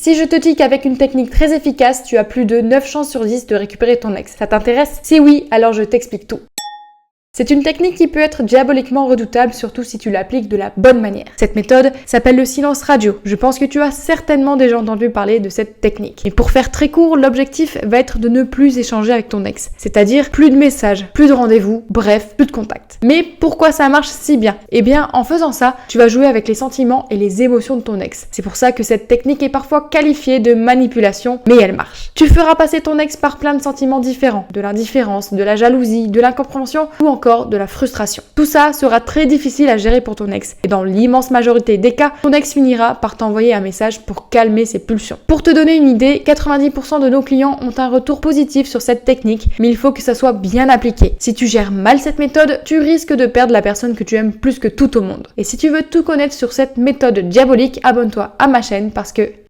Si je te dis qu'avec une technique très efficace, tu as plus de 9 chances sur 10 de récupérer ton ex, ça t'intéresse? Si oui, alors je t'explique tout. C'est une technique qui peut être diaboliquement redoutable, surtout si tu l'appliques de la bonne manière. Cette méthode s'appelle le silence radio. Je pense que tu as certainement déjà entendu parler de cette technique. Et pour faire très court, l'objectif va être de ne plus échanger avec ton ex. C'est-à-dire plus de messages, plus de rendez-vous, bref, plus de contacts. Mais pourquoi ça marche si bien? Eh bien, en faisant ça, tu vas jouer avec les sentiments et les émotions de ton ex. C'est pour ça que cette technique est parfois qualifiée de manipulation, mais elle marche. Tu feras passer ton ex par plein de sentiments différents, de l'indifférence, de la jalousie, de l'incompréhension ou encore de la frustration. Tout ça sera très difficile à gérer pour ton ex. Et dans l'immense majorité des cas, ton ex finira par t'envoyer un message pour calmer ses pulsions. Pour te donner une idée, 90% de nos clients ont un retour positif sur cette technique, mais il faut que ça soit bien appliqué. Si tu gères mal cette méthode, tu risques de perdre la personne que tu aimes plus que tout au monde. Et si tu veux tout connaître sur cette méthode diabolique, abonne-toi à ma chaîne parce que